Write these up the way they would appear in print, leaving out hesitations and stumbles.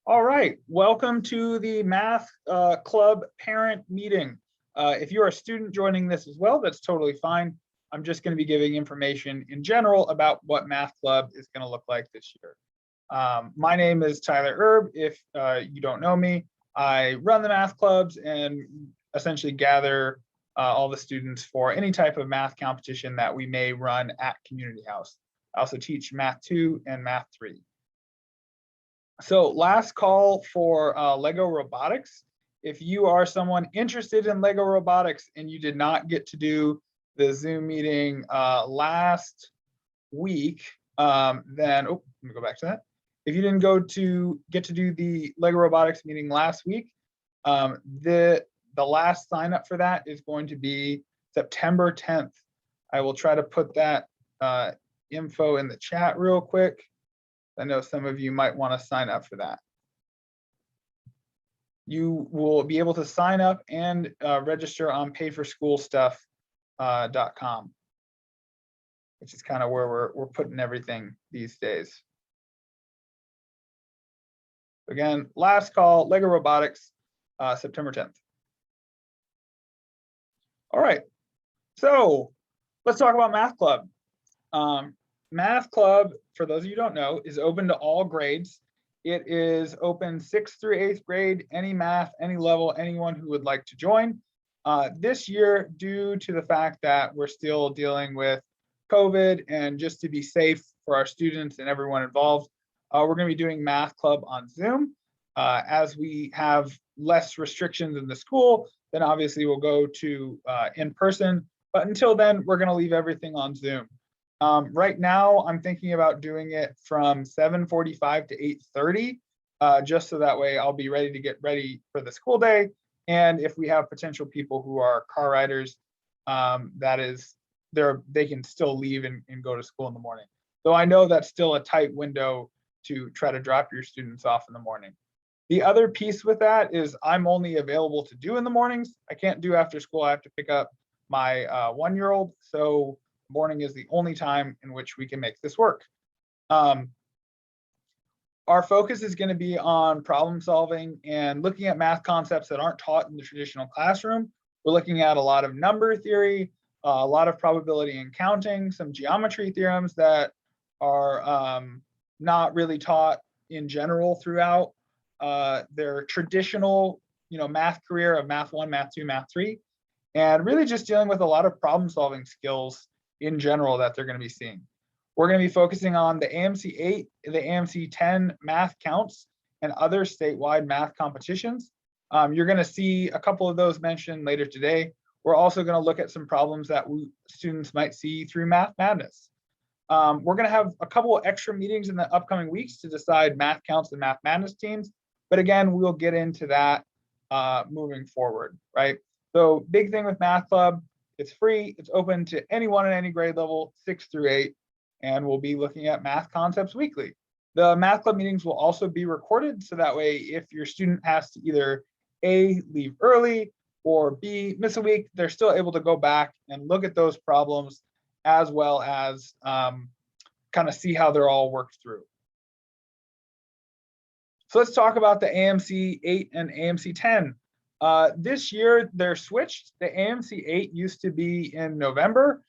All right, welcome to the Math Club parent meeting. If you're a student joining this as well, that's totally fine. I'm just going to be giving information in general about what Math Club is going to look like this year. My name is Tyler Erb. If you don't know me, I run the math clubs and essentially gather all the students for any type of math competition that we may run at Community House. I also teach Math 2 and Math 3. So last call for Lego Robotics. If you are someone interested in Lego Robotics and you did not get to do the Zoom meeting last week, then, let me go back to that. If you didn't get to do the Lego Robotics meeting last week, the last sign up for that is going to be September 10th. I will try to put that info in the chat real quick. I know some of you might want to sign up for that. You will be able to sign up and register on payforschoolstuff.com, which is kind of where we're putting everything these days. Again, last call, Lego Robotics, September 10th. All right, so let's talk about Math Club. Math Club, for those of you who don't know, is open to all grades. It is open 6th through 8th grade, any math, any level, anyone who would like to join. This year, due to the fact that we're still dealing with COVID and just to be safe for our students and everyone involved, we're going to be doing Math Club on Zoom. As we have less restrictions in the school, then obviously we'll go to in person. But until then, we're going to leave everything on Zoom. Right now, I'm thinking about doing it from 7:45 to 8:30, just so that way I'll be ready to get ready for the school day. And if we have potential people who are car riders, they can still leave and go to school in the morning. Though I know that's still a tight window to try to drop your students off in the morning. The other piece with that is I'm only available to do in the mornings. I can't do after school. I have to pick up my 1-year-old. So morning is the only time in which we can make this work. Our focus is going to be on problem solving and looking at math concepts that aren't taught in the traditional classroom. We're looking at a lot of number theory, a lot of probability and counting, some geometry theorems that are not really taught in general throughout their traditional, math career of Math 1, Math 2, Math 3, and really just dealing with a lot of problem solving skills in general that they're going to be seeing. We're going to be focusing on the AMC 8, the AMC 10 math counts, and other statewide math competitions. You're going to see a couple of those mentioned later today. We're also going to look at some problems that students might see through Math Madness. We're going to have a couple of extra meetings in the upcoming weeks to decide math counts and Math Madness teams. But again, we'll get into that moving forward, right? So big thing with Math Club, it's free, it's open to anyone at any grade level, 6 through 8, and we'll be looking at math concepts weekly. The Math Club meetings will also be recorded, so that way if your student has to either A, leave early, or B, miss a week, they're still able to go back and look at those problems as well as kind of see how they're all worked through. So let's talk about the AMC 8 and AMC 10. This year, they're switched. The AMC 8 used to be in November.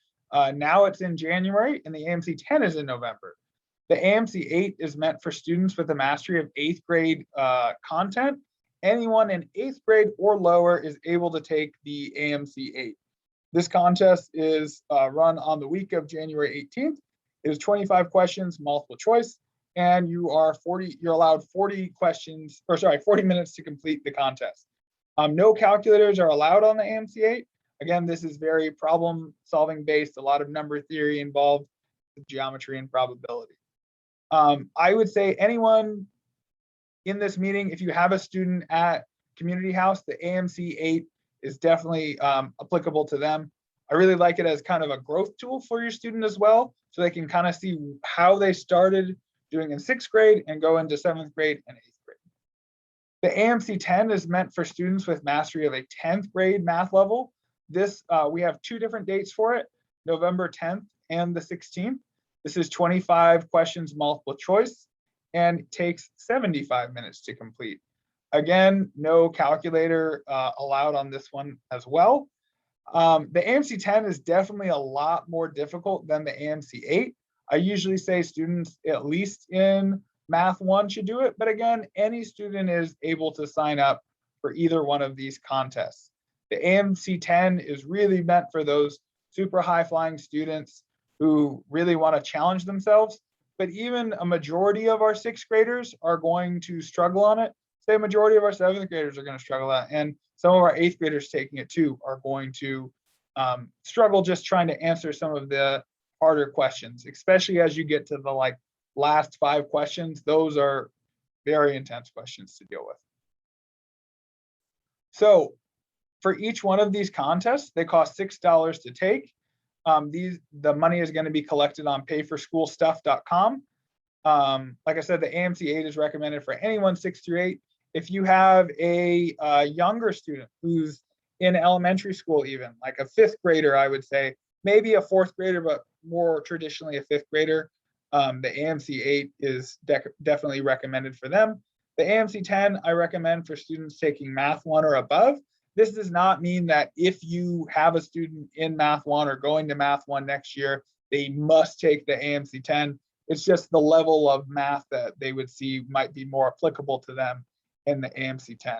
Now it's in January, and the AMC 10 is in November. The AMC 8 is meant for students with a mastery of 8th grade content. Anyone in 8th grade or lower is able to take the AMC 8. This contest is run on the week of January 18th. It is 25 questions, multiple choice, and you're allowed 40 minutes to complete the contest. No calculators are allowed on the AMC 8. Again, this is very problem solving based, a lot of number theory involved with geometry and probability. I would say anyone in this meeting, if you have a student at Community House, the AMC 8 is definitely applicable to them. I really like it as kind of a growth tool for your student as well, so they can kind of see how they started doing in 6th grade and go into 7th grade and 8th grade. The AMC 10 is meant for students with mastery of a 10th grade math level. This, we have 2 different dates for it, November 10th and the 16th. This is 25 questions, multiple choice. and takes 75 minutes to complete. Again, no calculator allowed on this one as well. The AMC 10 is definitely a lot more difficult than the AMC 8. I usually say students, at least in Math 1, should do it. But again, any student is able to sign up for either one of these contests. The AMC 10 is really meant for those super high flying students who really want to challenge themselves. But even a majority of our 6th graders are going to struggle on it. Say a majority of our 7th graders are going to struggle at it. And some of our 8th graders taking it too are going to struggle just trying to answer some of the harder questions, especially as you get to the last 5 questions. Those are very intense questions to deal with. So for each one of these contests, they cost $6 to take. The money is going to be collected on payforschoolstuff.com. Like I said, the AMC 8 is recommended for anyone 6 through 8. If you have a younger student who's in elementary school, even like a 5th grader, I would say, maybe a 4th grader, but more traditionally a 5th grader, the AMC 8 is definitely recommended for them. The AMC 10 I recommend for students taking Math 1 or above. This does not mean that if you have a student in Math 1 or going to Math 1 next year, they must take the AMC 10. It's just the level of math that they would see might be more applicable to them in the AMC 10.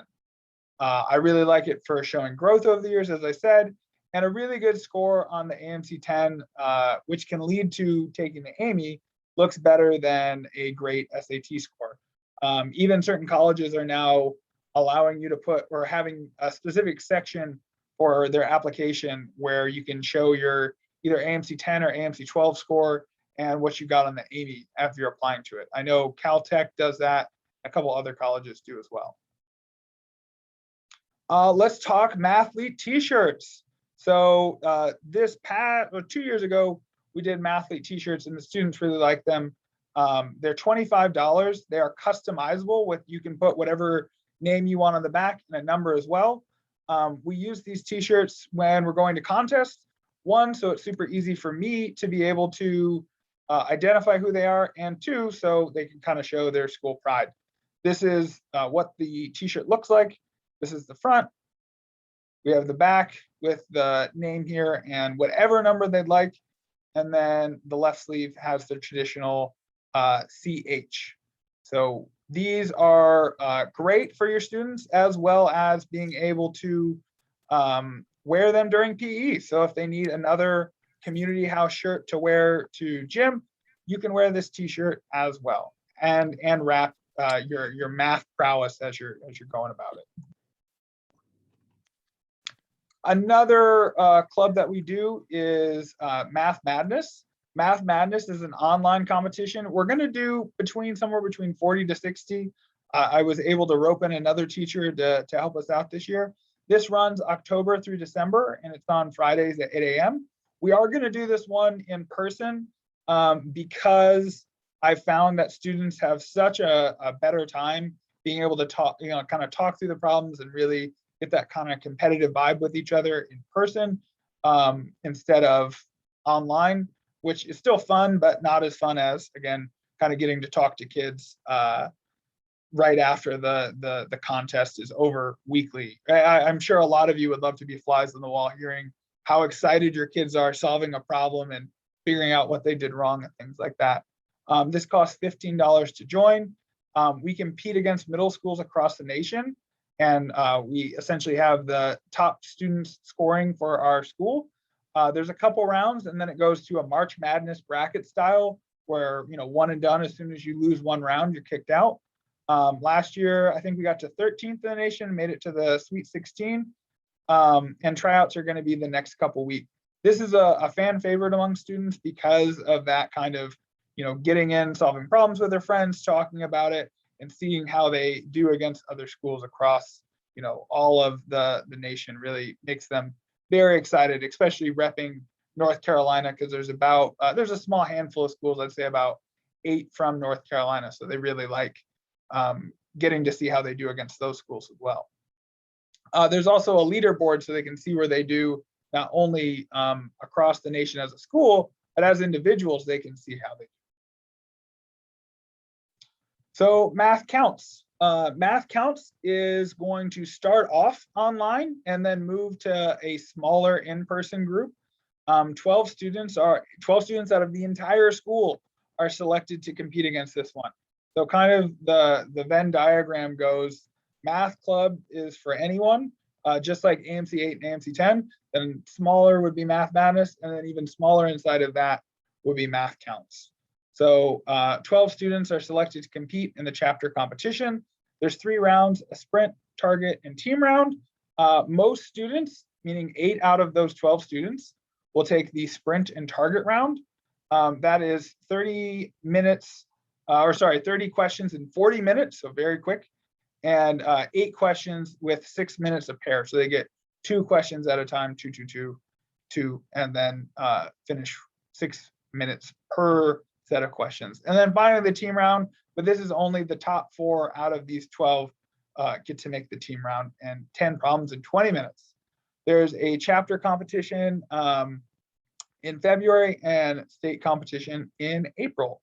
I really like it for showing growth over the years, as I said, and a really good score on the AMC 10, which can lead to taking the AMY, looks better than a great SAT score. Even certain colleges are now allowing you to put or having a specific section for their application where you can show your either AMC 10 or AMC 12 score and what you got on the AMY after you're applying to it. I know Caltech does that. A couple other colleges do as well. Let's talk Mathlete T-Shirts. So this past 2 years ago, we did Mathlete T-Shirts and the students really like them. They're $25. They are customizable with, you can put whatever name you want on the back and a number as well. We use these T-shirts when we're going to contests. One, so it's super easy for me to be able to identify who they are, and 2, so they can kind of show their school pride. This is what the T-shirt looks like. This is the front. We have the back with the name here and whatever number they'd like. And then the left sleeve has the traditional CH. So these are great for your students, as well as being able to wear them during PE. So if they need another community house shirt to wear to gym, you can wear this T-shirt as well, and wrap your math prowess as you're going about it. Another club that we do is Math Madness. Math Madness is an online competition. We're going to do somewhere between 40 to 60. I was able to rope in another teacher to help us out this year. This runs October through December, and it's on Fridays at 8 a.m. We are going to do this one in person because I found that students have such a better time being able to talk, kind of talk through the problems and really get that kind of competitive vibe with each other in person instead of online, which is still fun, but not as fun as, again, kind of getting to talk to kids right after the contest is over weekly. I'm sure a lot of you would love to be flies on the wall hearing how excited your kids are solving a problem and figuring out what they did wrong and things like that. This costs $15 to join. We compete against middle schools across the nation, and we essentially have the top students scoring for our school. There's a couple rounds, and then it goes to a March Madness bracket style where, one and done. As soon as you lose one round, you're kicked out. Last year, I think we got to 13th in the nation, made it to the Sweet 16, and tryouts are going to be the next couple weeks. This is a fan favorite among students because of that kind of, getting in, solving problems with their friends, talking about it, and seeing how they do against other schools across, all of the nation really makes them very excited, especially repping North Carolina, because there's a small handful of schools, I'd say about 8 from North Carolina. So they really like getting to see how they do against those schools as well. There's also a leaderboard so they can see where they do not only across the nation as a school, but as individuals, they can see how they do. So Math Counts. Math Counts is going to start off online and then move to a smaller in-person group. 12 students out of the entire school are selected to compete against this one. So kind of the Venn diagram goes, Math Club is for anyone, just like AMC 8 and AMC 10. Then smaller would be Math Madness, and then even smaller inside of that would be Math Counts. So 12 students are selected to compete in the chapter competition. There's 3 rounds, a sprint, target, and team round. Most students, meaning 8 out of those 12 students, will take the sprint and target round. That is 30 questions in 40 minutes, so very quick, and 8 questions with 6 minutes a pair. So they get 2 questions at a time, 2, 2, 2, 2, and then finish 6 minutes per set of questions. And then finally the team round, but this is only the top 4 out of these 12 get to make the team round, and 10 problems in 20 minutes. There's a chapter competition in February and state competition in April.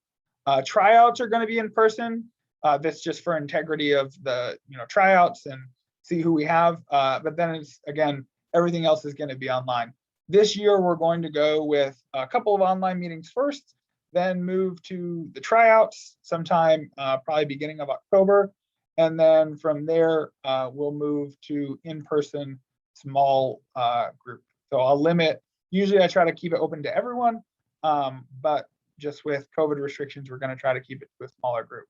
Tryouts are going to be in person. That's just for integrity of the tryouts and see who we have. But then it's, again, everything else is going to be online. This year, we're going to go with a couple of online meetings first, then move to the tryouts sometime probably beginning of October. And then from there, we'll move to in-person small group. So I'll limit, usually I try to keep it open to everyone, but just with COVID restrictions, we're going to try to keep it to a smaller group.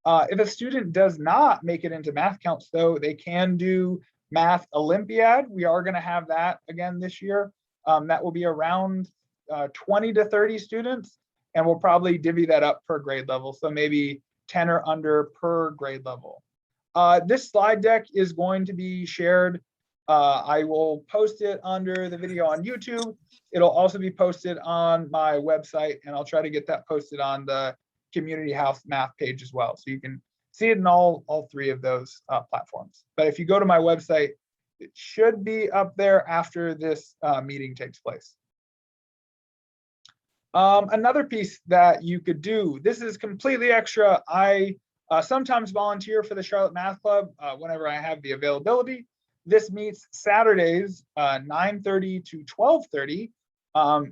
If a student does not make it into Math Counts, though, they can do Math Olympiad. We are going to have that again this year. That will be around 20 to 30 students, and we'll probably divvy that up per grade level. So maybe 10 or under per grade level. This slide deck is going to be shared. I will post it under the video on YouTube. It'll also be posted on my website, and I'll try to get that posted on the Community House Math page as well. So you can see it in all 3 of those platforms. But if you go to my website, it should be up there after this meeting takes place. Another piece that you could do, this is completely extra. I sometimes volunteer for the Charlotte Math Club whenever I have the availability. This meets Saturdays, 9:30 to 12:30.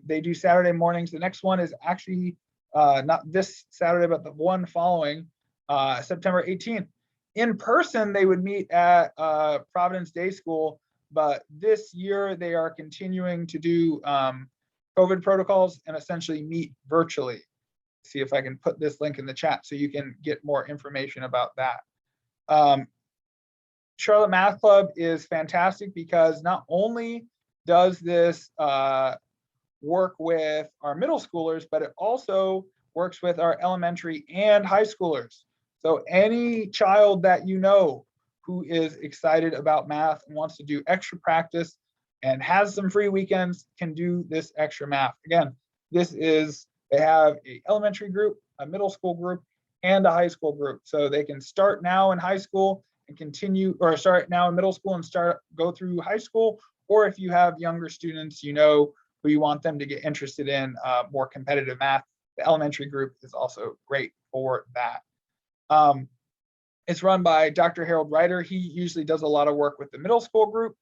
They do Saturday mornings. The next one is actually not this Saturday, but the one following, September 18th. In person, they would meet at Providence Day School, but this year they are continuing to do COVID protocols and essentially meet virtually. See if I can put this link in the chat so you can get more information about that. Charlotte Math Club is fantastic because not only does this work with our middle schoolers, but it also works with our elementary and high schoolers. So any child that you know who is excited about math and wants to do extra practice and has some free weekends can do this extra math. Again, they have an elementary group, a middle school group, and a high school group. So they can start now in high school and continue, or start now in middle school and go through high school. Or if you have younger students, who you want them to get interested in more competitive math, the elementary group is also great for that. It's run by Dr. Harold Ryder. He usually does a lot of work with the middle school group,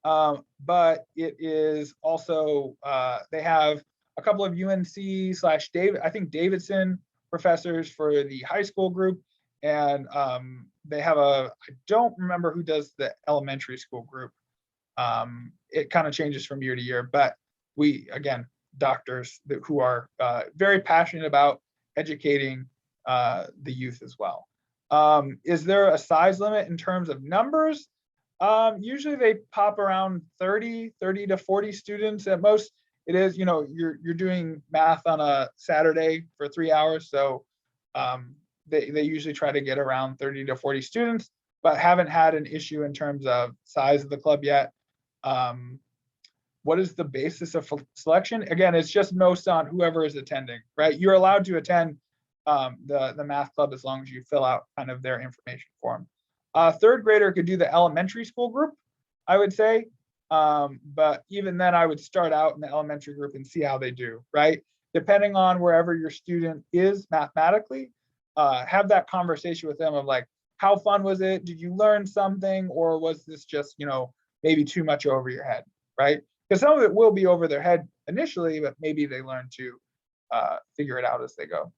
but it is also, they have a couple of UNC/Davidson professors for the high school group. And they have I don't remember who does the elementary school group. It kind of changes from year to year, but again, doctors who are very passionate about educating the youth as well. Is there a size limit in terms of numbers? Usually they pop around 30 to 40 students at most. It is, you're doing math on a Saturday for 3 hours. So they usually try to get around 30 to 40 students, but haven't had an issue in terms of size of the club yet. What is the basis of selection? Again, it's just most on whoever is attending, right? You're allowed to attend the math club as long as you fill out kind of their information form. Third grader could do the elementary school group, I would say. But even then I would start out in the elementary group and see how they do, right? Depending on wherever your student is mathematically, have that conversation with them of like, how fun was it? Did you learn something, or was this just, maybe too much over your head, right? Because some of it will be over their head initially, but maybe they learn to figure it out as they go.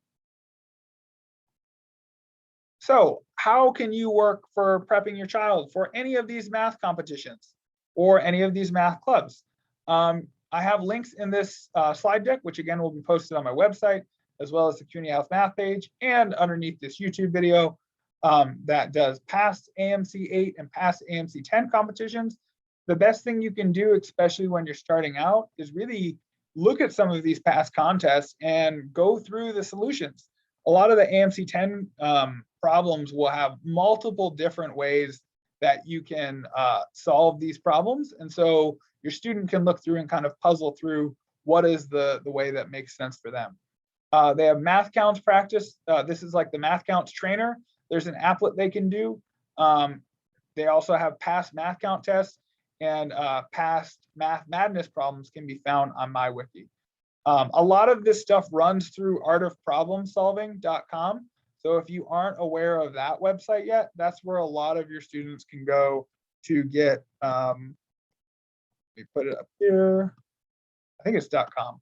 So how can you work for prepping your child for any of these math competitions or any of these math clubs? I have links in this slide deck, which again will be posted on my website, as well as the CUNY House Math page, and underneath this YouTube video that does past AMC 8 and past AMC 10 competitions. The best thing you can do, especially when you're starting out, is really look at some of these past contests and go through the solutions. A lot of the AMC 10 problems will have multiple different ways that you can solve these problems. And so your student can look through and kind of puzzle through what is the way that makes sense for them. They have math counts practice. This is like the math counts trainer. There's an applet they can do. They also have past math count tests, and past math madness problems can be found on my wiki. A lot of this stuff runs through artofproblemsolving.com. So if you aren't aware of that website yet, that's where a lot of your students can go to get, let me put it up here. I think it's .com.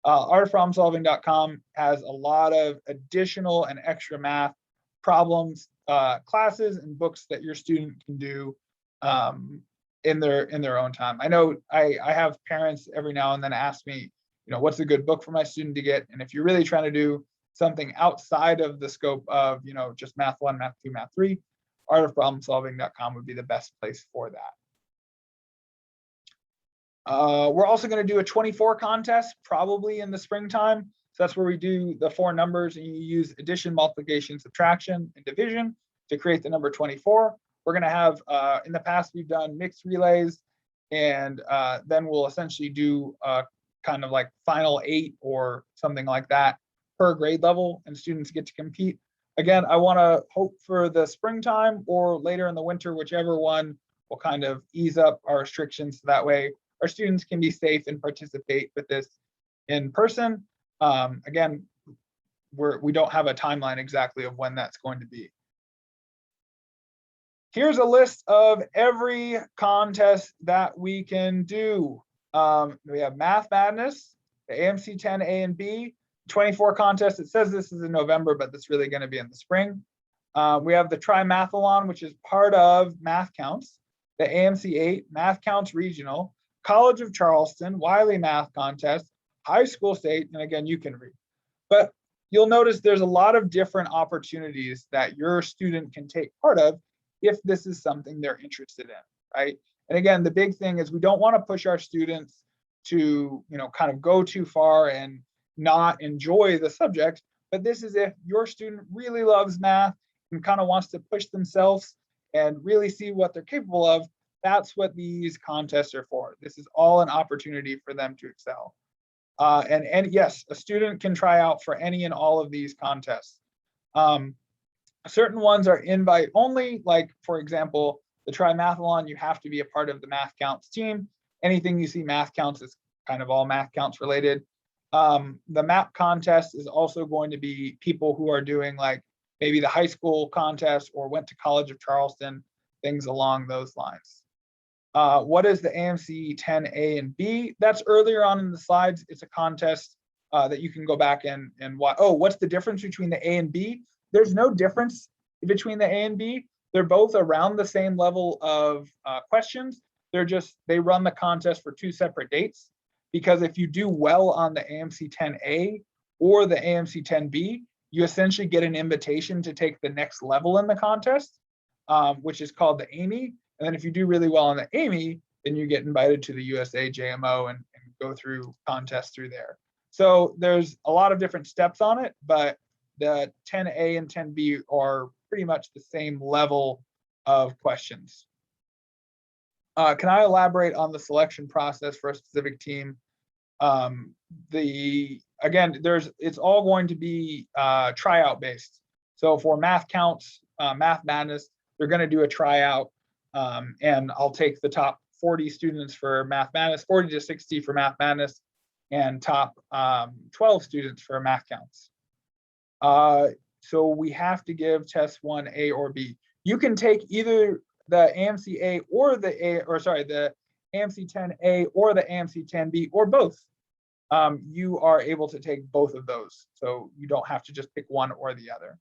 Artofproblemsolving.com has a lot of additional and extra math problems, classes, and books that your student can do in their own time. I know I have parents every now and then ask me, what's a good book for my student to get? And if you're really trying to do something outside of the scope of, just Math 1, Math 2, Math 3, artofproblemsolving.com would be the best place for that. We're also going to do a 24 contest probably in the springtime. So that's where we do the 4 numbers and you use addition, multiplication, subtraction, and division to create the number 24. We're going to have, in the past, we've done mixed relays, and then we'll essentially do kind of like final 8 or something like that per grade level, and students get to compete. Again, I want to hope for the springtime or later in the winter, whichever one will kind of ease up our restrictions. So that way our students can be safe and participate with this in person. Again, we don't have a timeline exactly of when that's going to be. Here's a list of every contest that we can do. We have Math Madness, the AMC 10 A and B, 24 contests. It says this is in November, but that's really going to be in the spring. We have the Trimathlon, which is part of Math Counts, the AMC 8, Math Counts Regional, College of Charleston, Wily Math Contest, High School State, and again, you can read. But you'll notice there's a lot of different opportunities that your student can take part of if this is something they're interested in, right? And again, the big thing is we don't want to push our students to, kind of go too far and not enjoy the subject. But this is if your student really loves math and kind of wants to push themselves and really see what they're capable of. That's what these contests are for. This is all an opportunity for them to excel. And yes, a student can try out for any and all of these contests. Certain ones are invite only, like for example, the Trimathlon, you have to be a part of the Math Counts team. Anything you see Math Counts is kind of all Math Counts related. The map contest is also going to be people who are doing like maybe the high school contest or went to College of Charleston, things along those lines. What is the AMC 10 A and B? That's earlier on in the slides. It's a contest that you can go back and watch. Oh, what's the difference between the A and B? There's no difference between the A and B. They're both around the same level of questions. They run the contest for 2 separate dates, because if you do well on the AMC 10A or the AMC 10B, you essentially get an invitation to take the next level in the contest, which is called the AMY. And then if you do really well on the AMY, then you get invited to the USA JMO and go through contests through there. So there's a lot of different steps on it, but the 10A and 10B are pretty much the same level of questions. Can I elaborate on the selection process for a specific team? It's all going to be tryout based. So for Math Counts, Math Madness, they're going to do a tryout, and I'll take the top 40 students for Math Madness, 40 to 60 for Math Madness, and top 12 students for Math Counts. So we have to give test 1A or B. You can take either the AMC-A or the AMC 10A or the AMC 10B or both. You are able to take both of those. So you don't have to just pick one or the other.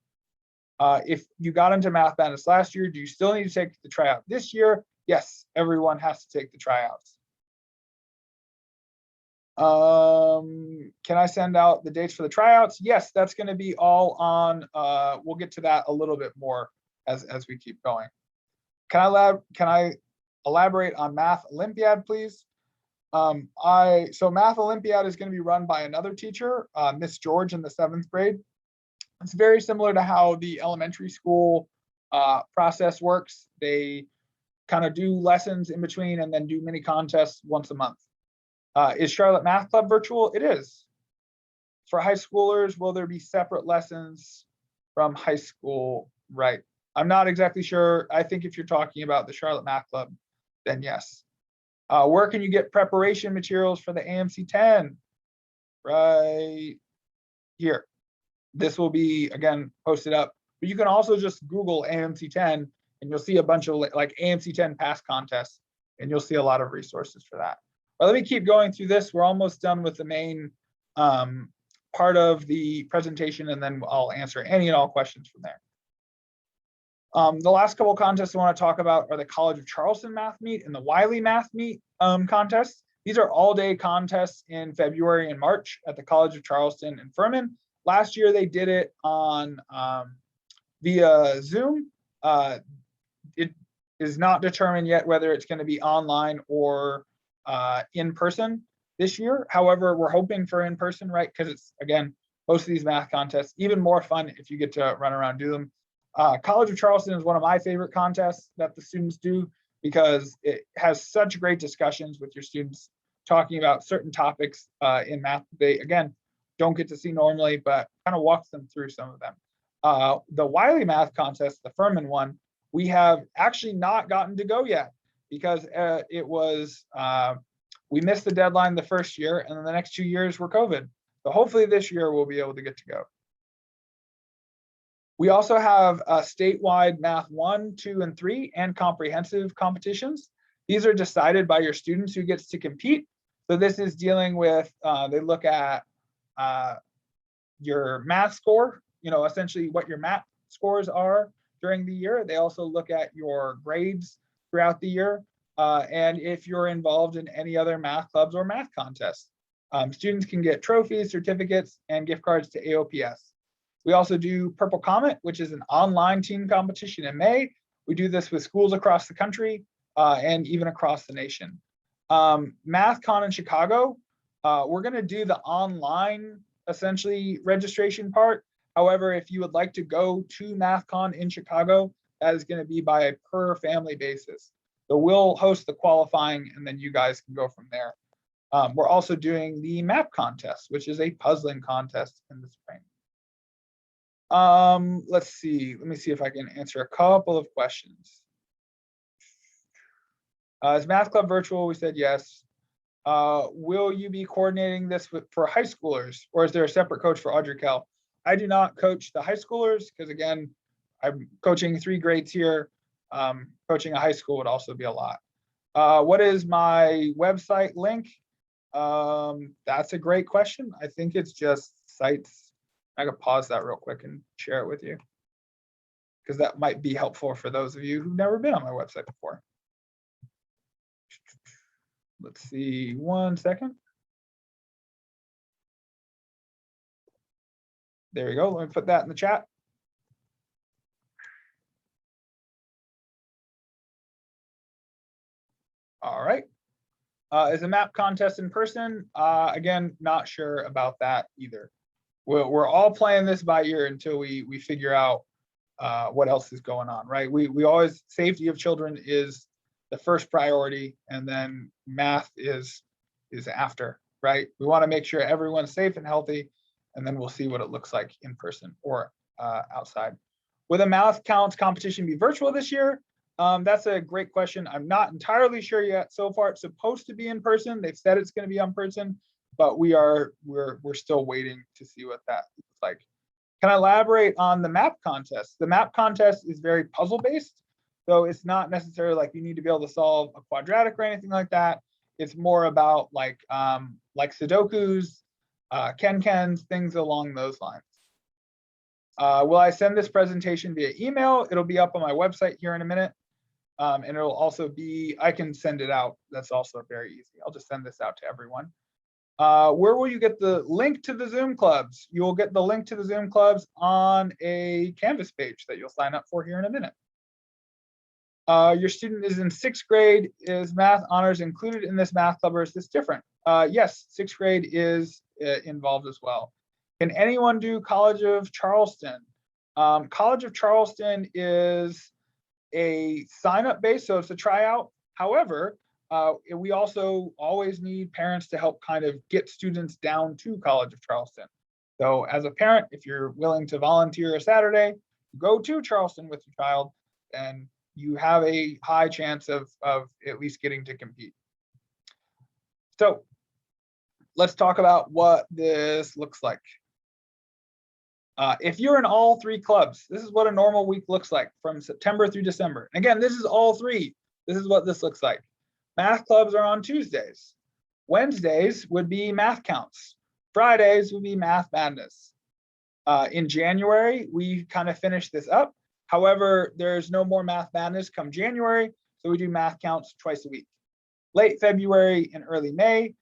If you got into Math Madness last year, do you still need to take the tryout this year? Yes, everyone has to take the tryouts. Can I send out the dates for the tryouts? Yes, that's going to be all on. We'll get to that a little bit more as we keep going. Can I elaborate on Math Olympiad, please? So Math Olympiad is going to be run by another teacher, Miss George in the 7th grade. It's very similar to how the elementary school process works. They kind of do lessons in between and then do mini contests once a month. Is Charlotte Math Club virtual? It is. For high schoolers, will there be separate lessons from high school? Right. I'm not exactly sure. I think if you're talking about the Charlotte Math Club, then yes. Where can you get preparation materials for the AMC 10? Right here. This will be, again, posted up. But you can also just Google AMC 10 and you'll see a bunch of like AMC 10 pass contests, and you'll see a lot of resources for that. But let me keep going through this. We're almost done with the main part of the presentation, and then I'll answer any and all questions from there. The last couple contests I want to talk about are the College of Charleston Math Meet and the Wily Math Meet contests. These are all-day contests in February and March at the College of Charleston and Furman. Last year they did it on via Zoom. It is not determined yet whether it's going to be online or in person this year. However, we're hoping for in person, right? Because it's, again, most of these math contests, even more fun if you get to run around, do them. College of Charleston is one of my favorite contests that the students do because it has such great discussions with your students talking about certain topics in math they, again, don't get to see normally, but kind of walks them through some of them. The Wily Math contest, the Furman one, we have actually not gotten to go yet because it was, we missed the deadline the first year, and then the next 2 years were COVID. So hopefully this year we'll be able to get to go. We also have statewide Math 1, 2, and 3 and comprehensive competitions. These are decided by your students who gets to compete. So this is dealing with, they look at your math score, essentially what your math scores are during the year. They also look at your grades throughout the year, and if you're involved in any other math clubs or math contests. Students can get trophies, certificates, and gift cards to AOPS. We also do Purple Comet, which is an online team competition in May. We do this with schools across the country and even across the nation. Mathcon in Chicago, we're going to do the online, essentially, registration part. However, if you would like to go to Mathcon in Chicago, that is going to be by a per family basis. So we'll host the qualifying, and then you guys can go from there. We're also doing the map contest, which is a puzzling contest in the spring. Let's see. Let me see if I can answer a couple of questions. Is Math Club virtual? We said yes. Will you be coordinating this for high schoolers, or is there a separate coach for Audrey Kell? I do not coach the high schoolers because, again, I'm coaching 3 grades here. Coaching a high school would also be a lot. What is my website link? That's a great question. I think it's just sites. I could pause that real quick and share it with you because that might be helpful for those of you who've never been on my website before. Let's see, 1 second. There you go. Let me put that in the chat. All right. Is a map contest in person? Again, not sure about that either. We're all playing this by ear until we figure out what else is going on, right? We always, safety of children is the first priority, and then math is after, right? We want to make sure everyone's safe and healthy, and then we'll see what it looks like in person or outside. Will the math counts competition be virtual this year? That's a great question. I'm not entirely sure yet. So far, it's supposed to be in person. They've said it's going to be in person, but we're still waiting to see what that looks like. Can I elaborate on the map contest? The map contest is very puzzle based. So it's not necessarily like you need to be able to solve a quadratic or anything like that. It's more about like Sudokus, Ken-Kens, things along those lines. Will I send this presentation via email? It'll be up on my website here in a minute. And it'll also be, I can send it out. That's also very easy. I'll just send this out to everyone. Where will you get the link to the Zoom clubs? You will get the link to the Zoom clubs on a Canvas page that you'll sign up for here in a minute. Your student is in 6th grade. Is math honors included in this math club, or is this different? Yes, 6th grade is involved as well. Can anyone do College of Charleston? College of Charleston is a sign-up base, so it's a tryout. However, we also always need parents to help kind of get students down to College of Charleston. So as a parent, if you're willing to volunteer a Saturday, go to Charleston with your child, and you have a high chance of at least getting to compete. So let's talk about what this looks like. If you're in all 3 clubs, this is what a normal week looks like from September through December. And again, this is all 3. This is what this looks like. Math clubs are on Tuesdays. Wednesdays would be math counts. Fridays would be math madness. In January, we kind of finished this up. However, there's no more math madness come January, so we do math counts twice a week. Late February and early May,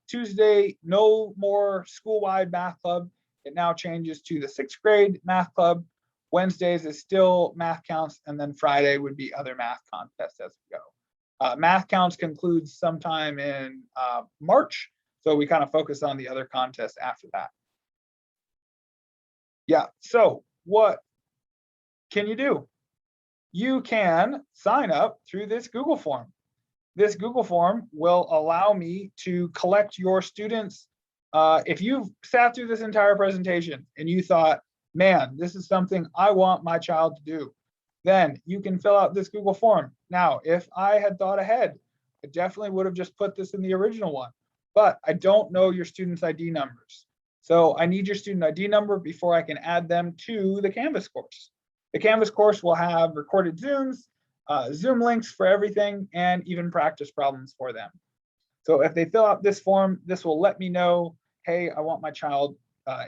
Tuesday, no more school-wide math club. It now changes to the 6th grade math club. Wednesdays is still math counts, and then Friday would be other math contests as we go. Math counts concludes sometime in March, so we kind of focus on the other contests after that. Yeah, so what can you do? You can sign up through this Google form. This Google form will allow me to collect your students. If you've sat through this entire presentation and you thought, man, this is something I want my child to do, then you can fill out this Google form. Now, if I had thought ahead, I definitely would have just put this in the original one, but I don't know your students' ID numbers. So I need your student ID number before I can add them to the Canvas course. The Canvas course will have recorded Zooms, Zoom links for everything, and even practice problems for them. So if they fill out this form, this will let me know, hey, I want my child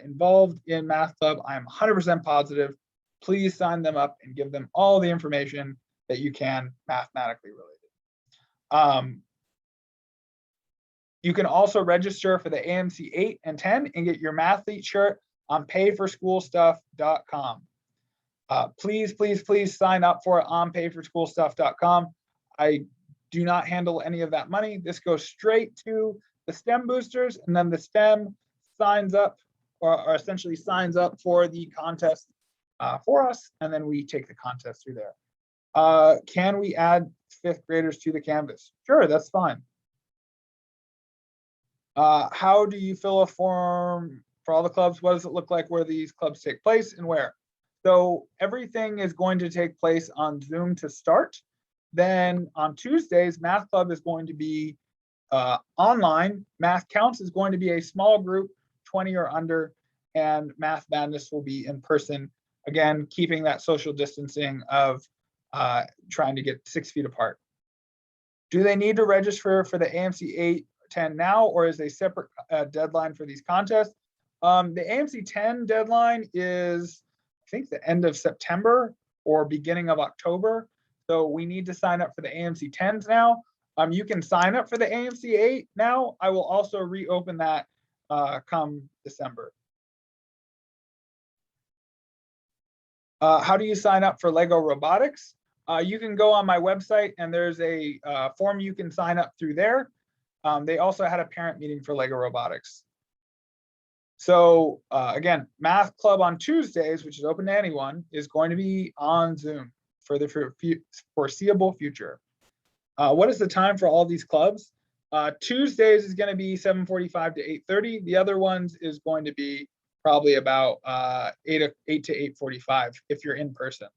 involved in math club. I'm 100% positive. Please sign them up and give them all the information that you can mathematically related. You can also register for the AMC 8 and 10 and get your Mathlete shirt on payforschoolstuff.com. Please, please, please sign up for it on payforschoolstuff.com. I do not handle any of that money. This goes straight to the STEM boosters, and then the STEM signs up or essentially signs up for the contest for us, and then we take the contest through there. Can we add 5th graders to the Canvas? Sure, that's fine. How do you fill a form for all the clubs? What does it look like where these clubs take place and where? So everything is going to take place on Zoom to start. Then on Tuesdays, Math Club is going to be online. Math Counts is going to be a small group, 20 or under, and Math Madness will be in person. Again, keeping that social distancing of trying to get 6 feet apart. Do they need to register for the AMC 8, 10 now, or is a separate deadline for these contests? The AMC 10 deadline is, I think, the end of September or beginning of October. So we need to sign up for the AMC 10s now. You can sign up for the AMC 8 now. I will also reopen that come December. How do you sign up for Lego Robotics? You can go on my website and there's a form you can sign up through there. They also had a parent meeting for Lego Robotics. So again, Math Club on Tuesdays, which is open to anyone, is going to be on Zoom for the foreseeable future. What is the time for all these clubs? Tuesdays is going to be 7:45 to 8:30. The other ones is going to be probably about 8 to 8:45 if you're in person.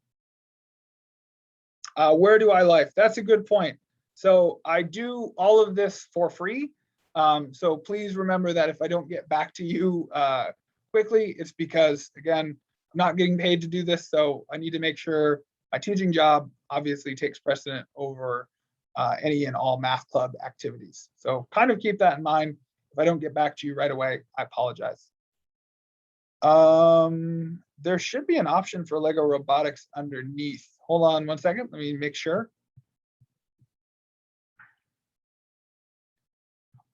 Where do I life? That's a good point. So I do all of this for free. So please remember that if I don't get back to you quickly, it's because, again, I'm not getting paid to do this, so I need to make sure my teaching job obviously takes precedent over any and all math club activities. So kind of keep that in mind. If I don't get back to you right away, I apologize. There should be an option for Lego Robotics underneath. Hold on one second, let me make sure.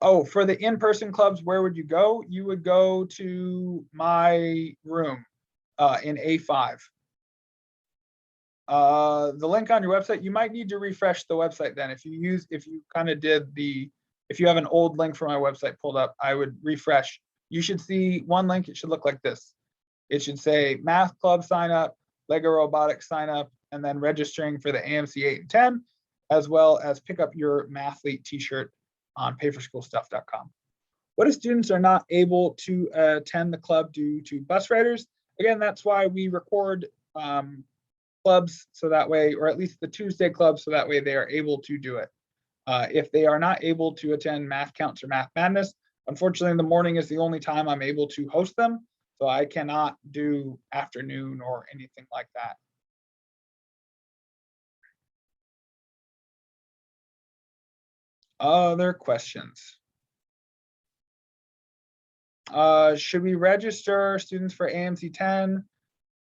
Oh, for the in-person clubs, where would you go? You would go to my room in A5. The link on your website, you might need to refresh the website then. If you have an old link from my website pulled up, I would refresh. You should see one link, it should look like this. It should say Math Club sign up, Lego Robotics sign up, and then registering for the AMC 8 and 10, as well as pick up your Mathlete T-shirt on payforschoolstuff.com. What if students are not able to attend the club due to bus riders? Again, that's why we record clubs, so that way, or at least the Tuesday clubs, so that way they are able to do it. If they are not able to attend Math Counts or Math Madness, unfortunately, the morning is the only time I'm able to host them, so I cannot do afternoon or anything like that. Other questions? Should we register students for AMC 10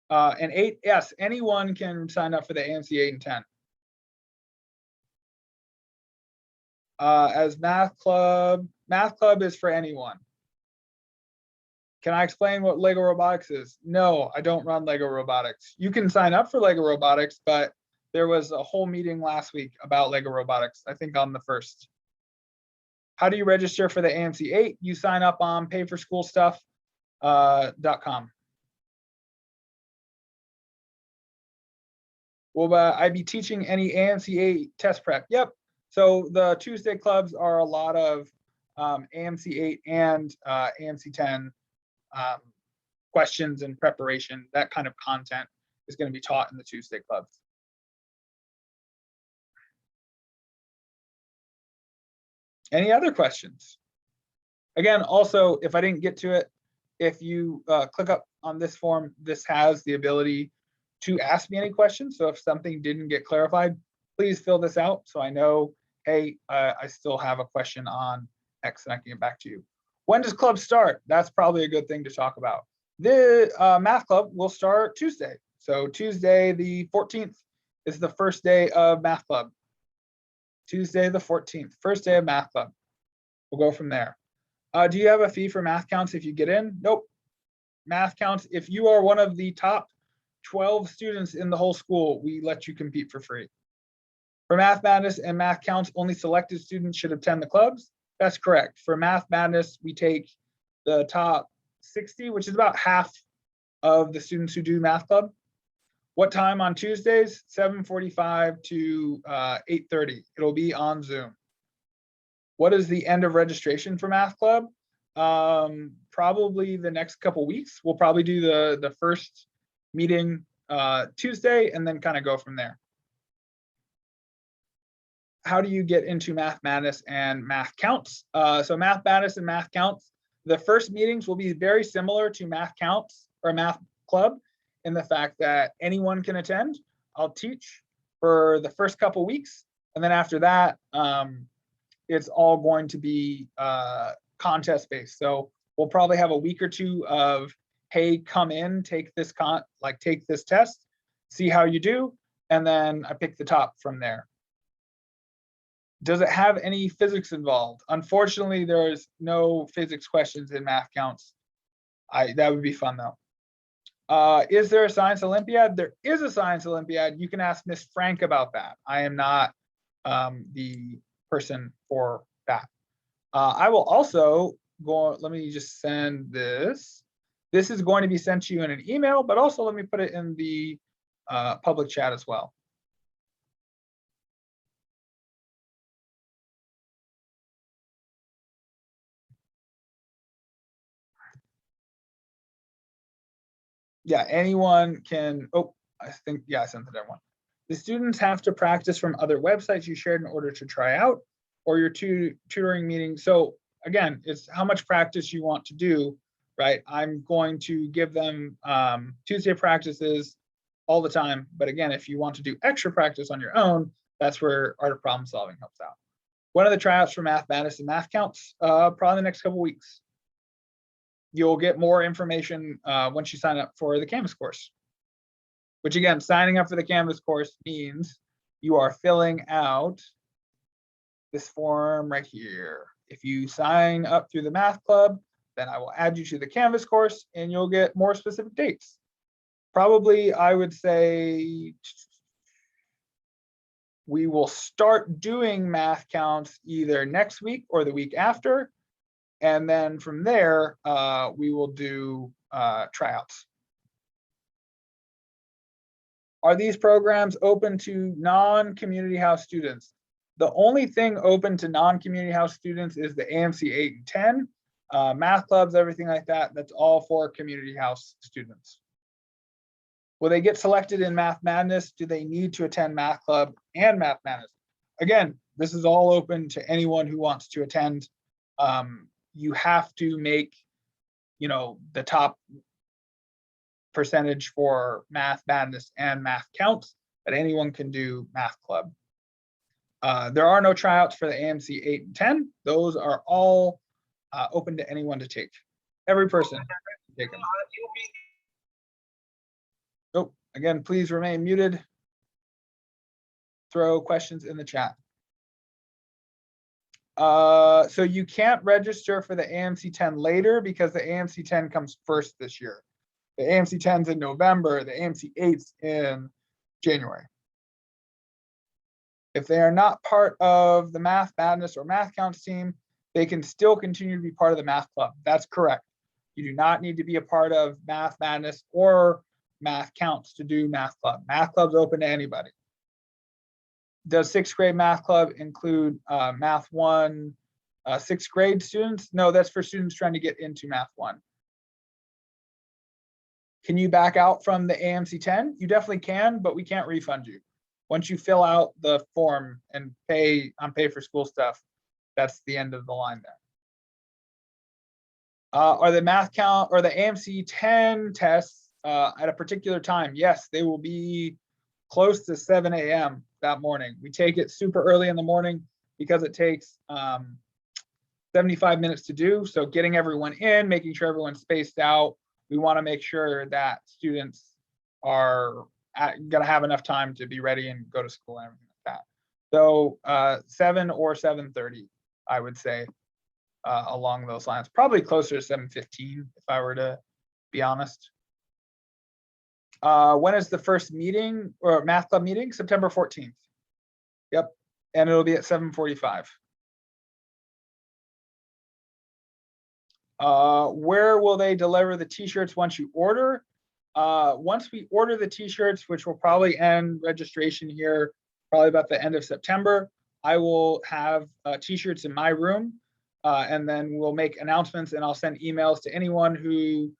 and 8? Yes, anyone can sign up for the AMC 8 and 10. As Math Club is for anyone. Can I explain what Lego Robotics is? No, I don't run Lego Robotics. You can sign up for Lego Robotics, but there was a whole meeting last week about Lego Robotics, I think on the 1st. How do you register for the AMC 8? You sign up on payforschoolstuff.com. Will I be teaching any AMC 8 test prep? Yep. So the Tuesday clubs are a lot of AMC 8 and AMC 10 questions and preparation. That kind of content is going to be taught in the Tuesday clubs. Any other questions? Again, also, if I didn't get to it, if you click up on this form, this has the ability to ask me any questions. So if something didn't get clarified, please fill this out so I know, hey, I still have a question on X and I can get back to you. When does club start? That's probably a good thing to talk about. The math club will start Tuesday. So Tuesday the 14th is the first day of math club. Tuesday the 14th, first day of math club. We'll go from there. Do you have a fee for Math Counts if you get in? Nope. Math Counts, if you are one of the top 12 students in the whole school, we let you compete for free. For Math Madness and Math Counts, only selected students should attend the clubs. That's correct. For Math Madness, we take the top 60, which is about half of the students who do Math Club. What time on Tuesdays? 7:45 to 8:30. It'll be on Zoom. What is the end of registration for Math Club? Probably the next couple weeks. We'll probably do the first meeting Tuesday and then kind of go from there. How do you get into Math Madness and Math Counts? So Math Madness and Math Counts, the first meetings will be very similar to Math Counts or Math Club in the fact that anyone can attend. I'll teach for the first couple weeks, and then after that, it's all going to be contest based. So we'll probably have a week or two of, hey, come in, take this take this test, see how you do, and then I pick the top from there. Does it have any physics involved? Unfortunately, there's no physics questions in Math Counts. That would be fun though. Is there a science Olympiad? There is a science Olympiad. You can ask Miss Frank about that. I am not the person for that. I will also go, let me just send this. This is going to be sent to you in an email, but also let me put it in the public chat as well. Yeah, anyone can, oh, I think, yeah, I sent it to everyone. The students have to practice from other websites you shared in order to try out, or your tutoring meeting. So again, it's how much practice you want to do. right? I'm going to give them Tuesday practices all the time. But again, if you want to do extra practice on your own, that's where Art of Problem Solving helps out. One of the tryouts for Math Madness and Math Counts, probably the next couple weeks. You'll get more information once you sign up for the Canvas course, which again, signing up for the Canvas course means you are filling out this form right here. If you sign up through the Math Club, then I will add you to the Canvas course and you'll get more specific dates. Probably, I would say, we will start doing math counts either next week or the week after. And then from there, we will do tryouts. Are these programs open to non-community house students? The only thing open to non-community house students is the AMC 8 and 10. Math clubs, everything like that, that's all for community house students. Will they get selected in Math Madness? Do they need to attend Math Club and Math Madness? Again, this is all open to anyone who wants to attend. You have to make, the top percentage for Math Madness and Math Counts, but anyone can do Math Club. There are no tryouts for the AMC 8 and 10. Those are all open to anyone to take. Every person can take them. Oh, again, please remain muted. Throw questions in the chat. So you can't register for the AMC 10 later because the AMC 10 comes first this year. The AMC 10's in November, the AMC 8's in January. If they are not part of the Math Madness or Math Counts team, they can still continue to be part of the Math Club. That's correct. You do not need to be a part of Math Madness or Math Counts to do Math Club. Math Club's open to anybody. Does 6th grade Math Club include Math 1 6th grade students? No, that's for students trying to get into Math 1. Can you back out from the AMC 10? You definitely can, but we can't refund you. Once you fill out the form and pay on pay for school stuff, that's the end of the line there. Are the Math Count or the AMC 10 tests at a particular time? Yes, they will be close to 7 a.m. that morning. We take it super early in the morning because it takes 75 minutes to do. So getting everyone in, making sure everyone's spaced out. We want to make sure that students are going to have enough time to be ready and go to school and everything like that. So 7 or 7:30, I would say, along those lines. Probably closer to 7:15 if I were to be honest. When is the first meeting or Math Club meeting? September 14th. Yep, and it'll be at 7:45. Where will they deliver the T-shirts once you order? Once we order the T-shirts, which will probably end registration here, probably about the end of September, I will have T-shirts in my room, and then we'll make announcements, and I'll send emails to anyone who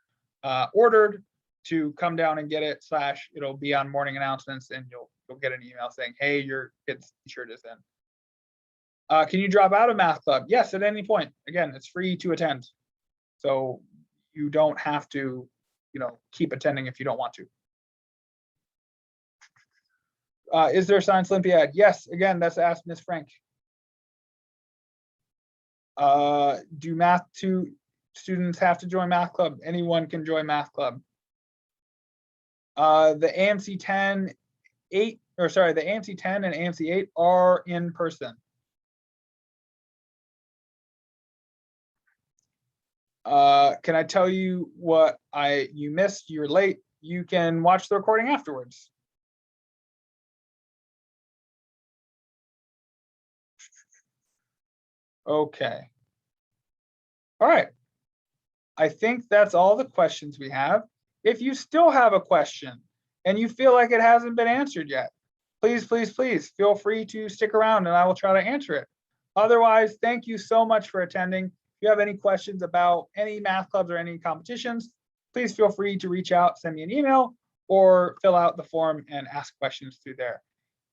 ordered to come down and get it. / it'll be on morning announcements, and you'll get an email saying, "Hey, your kid's T-shirt is in." Can you drop out of Math Club? Yes, at any point. Again, it's free to attend, so you don't have to, keep attending if you don't want to. Is there a Science Olympiad? Yes. Again, that's Ask Miss Frank. Do Math 2 students have to join Math Club? Anyone can join Math Club. The AMC 10 and AMC 8 are in person. Can I tell you what you missed? You're late. You can watch the recording afterwards. Okay. All right. I think that's all the questions we have. If you still have a question and you feel like it hasn't been answered yet, please feel free to stick around and I will try to answer it. Otherwise, thank you so much for attending. If you have any questions about any math clubs or any competitions, please feel free to reach out, send me an email, or fill out the form and ask questions through there.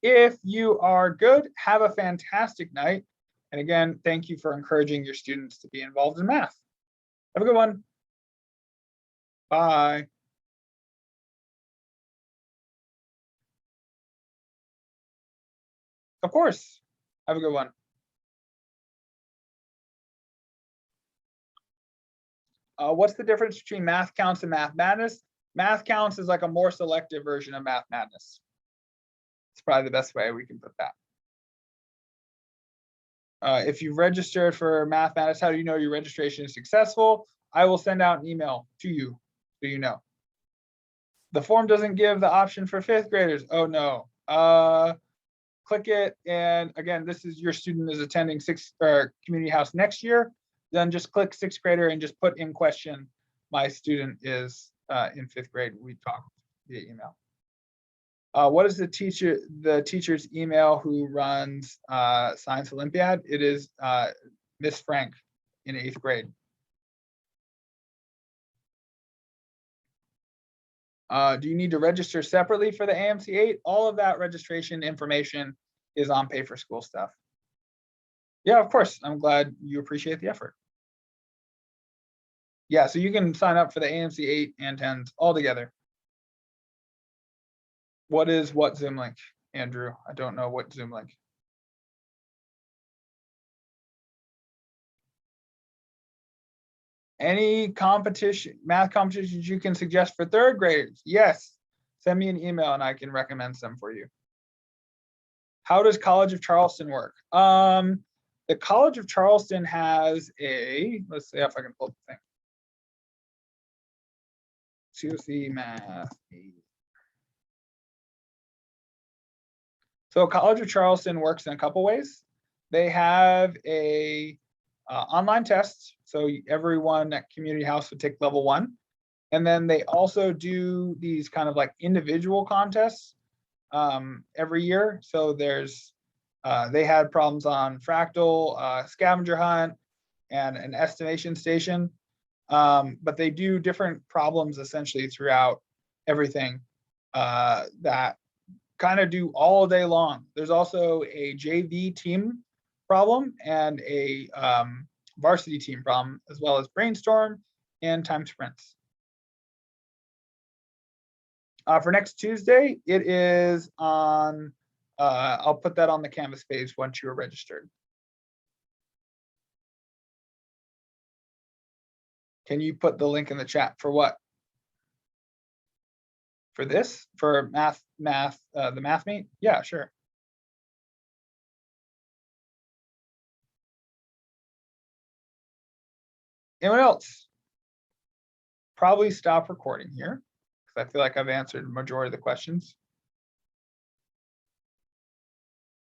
If you are good, have a fantastic night. And again, thank you for encouraging your students to be involved in math. Have a good one. Bye. Of course. Have a good one. What's the difference between Math Counts and Math Madness? Math Counts is like a more selective version of Math Madness. It's probably the best way we can put that. If you registered for Math Madness, how do you know your registration is successful? I will send out an email to you so you know. The form doesn't give the option for 5th graders. Oh no. Click it, and again, this is your student is attending community house next year. Then just click 6th grader and just put in question, my student is in 5th grade. We talked via email. What is the teacher's email who runs Science Olympiad? It is Miss Frank in 8th grade. Do you need to register separately for the AMC 8? All of that registration information is on Pay for School stuff. Yeah, of course. I'm glad you appreciate the effort. Yeah, so you can sign up for the AMC 8 and 10s all together. What is what Zoom link, Andrew? I don't know what Zoom link. Any competition, math competitions you can suggest for 3rd graders? Yes. Send me an email and I can recommend some for you. How does College of Charleston work? The College of Charleston has let's see if I can pull up the thing. COC Math. So College of Charleston works in a couple ways. They have a online test. So everyone at Community House would take level 1. And then they also do these kind of like individual contests every year. So there's, they had problems on Fractal, Scavenger Hunt, and an estimation station. But they do different problems essentially throughout everything that kind of do all day long. There's also a JV team problem and a varsity team problem, as well as brainstorm and time sprints. For next Tuesday, it is on, I'll put that on the Canvas page once you are registered. Can you put the link in the chat for what? For this? For the math meet? Yeah, sure. Anyone else? Probably stop recording here because I feel like I've answered the majority of the questions.